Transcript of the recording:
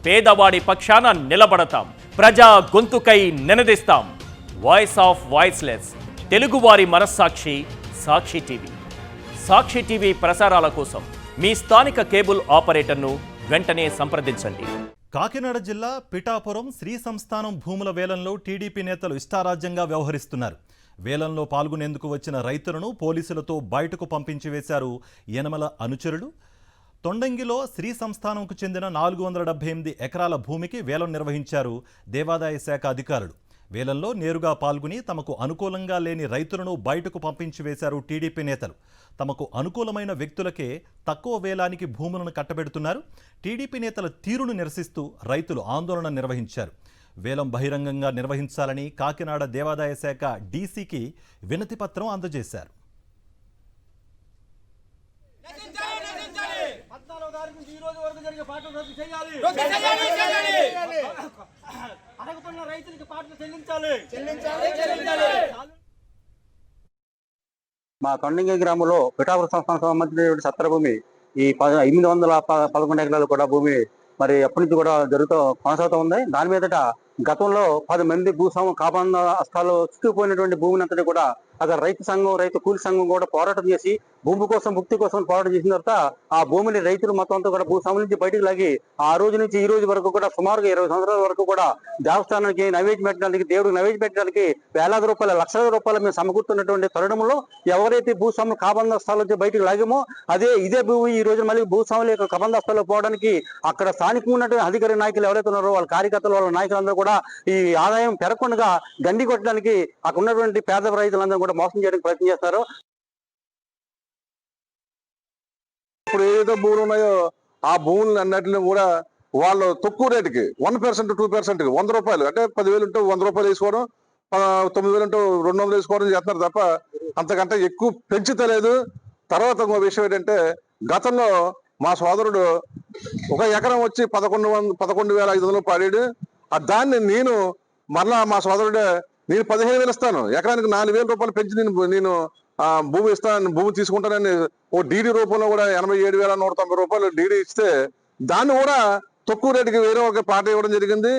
పేదవాడి పక్షాన నిలబడతాం, ప్రజా గొంతుకై నినదిస్తాం. వాయిస్ ఆఫ్ వాయిస్లెస్, తెలుగువారి మనస్సాక్షి సాక్షి టీవీ. సాక్షి టీవీ ప్రసారాల కోసం మీ స్థానిక కేబుల్ ఆపరేటర్ను వెంటనే సంప్రదించండి. కాకినాడ జిల్లా పిఠాపురం శ్రీ సంస్థానం భూముల వేలంలో టీడీపీ నేతలు ఇష్టారాజ్యంగా వ్యవహరిస్తున్నారు. వేలంలో పాల్గొనేందుకు వచ్చిన రైతులను పోలీసులతో బయటకు పంపించి వేశారు యనమల అనుచరులు. తొండంగిలో శ్రీ సంస్థానంకు చెందిన 478 ఎకరాల భూమికి వేలం నిర్వహించారు దేవాదాయ శాఖ అధికారులు. వేలంలో నేరుగా పాల్గొని తమకు అనుకూలంగా లేని రైతులను బయటకు పంపించి వేశారు టీడీపీ నేతలు. తమకు అనుకూలమైన వ్యక్తులకే తక్కువ వేలానికి భూములను కట్టబెడుతున్నారు. టీడీపీ నేతల తీరును నిరసిస్తూ రైతులు ఆందోళన నిర్వహించారు. వేలం బహిరంగంగా నిర్వహించాలని కాకినాడ దేవాదాయ శాఖ డీసీకి వినతి పత్రం అందజేశారు. మా తొండంగి గ్రామంలో పిఠాపురం సంస్థానికి సంబంధించినటువంటి సత్తర భూమి ఈ 811 ఎకరాలు కూడా భూమి మరి ఎప్పటి నుంచి కూడా కొనసాగుతూ ఉంది. దాని మీదట గతంలో 10 మంది భూస్వామి కాబంద హస్తాలు చుట్టుకుపోయినటువంటి భూమిని అంతటి కూడా అక్కడ రైతు సంఘం, రైతు కూలి సంఘం కూడా పోరాటం చేసి భూమి కోసం, ముక్తి కోసం పోరాటం చేసిన తర్వాత ఆ భూమిని రైతులు మొత్తం అంతా కూడా భూస్వాముల నుంచి బయటకు లాగి ఆ రోజు నుంచి ఈ రోజు వరకు కూడా సుమారుగా 20 సంవత్సరాల వరకు కూడా దేవస్థానానికి నైవేద్యం పెట్టడానికి, దేవుడికి నైవేద్యం పెట్టడానికి వేలాది రూపాయలు, లక్షల రూపాయలు మేము సమకూరుతున్నటువంటి తరుణంలో ఎవరైతే భూస్వాములు కాబందస్తాల నుంచి బయటకు లాగామో ఇదే భూమి ఈ రోజు మళ్ళీ భూస్వాముల యొక్క కబందస్తాల్లో పోవడానికి అక్కడ స్థానికంగా ఉన్నటువంటి అధికారి నాయకులు ఎవరైతే ఉన్నారో వాళ్ళ కార్యకర్తలు, వాళ్ళ నాయకులందరూ కూడా ఈ ఆదాయం పెరగకుండా గండి కొట్టడానికి అక్కడ ఉన్నటువంటి పేద రైతులందరూ కూడా మోసం చేయడానికి ప్రయత్నం చేస్తారు. ఇప్పుడు ఏదైతే భూములు ఉన్నాయో ఆ భూములు అన్నిటిని కూడా వాళ్ళు తక్కువ రేటుకి 1%, 2%, 100 రూపాయలు అంటే 10,000 ఉంటే 100 రూపాయలు వేసుకోవడం, 9,000 ఉంటే 200 వేసుకోవడం చేస్తున్నారు తప్ప అంతకంటే ఎక్కువ పెంచుతలేదు. తర్వాత ఇంకో విషయం ఏంటంటే గతంలో మా సోదరుడు ఒక ఎకరం వచ్చి 11,500 పాడాడు. దాన్ని నేను మరలా మా సోదరుడే నేను 15,000 ఇస్తాను, ఎకరానికి 4,000 రూపాయలు పెంచి నేను భూమి ఇస్తాను, భూమి తీసుకుంటానని ఓ డీడీ రూపంలో కూడా 87,190 రూపాయలు డీడీ ఇస్తే దాన్ని కూడా తక్కువ రేటుకి వేరే ఒక పాట ఇవ్వడం జరిగింది.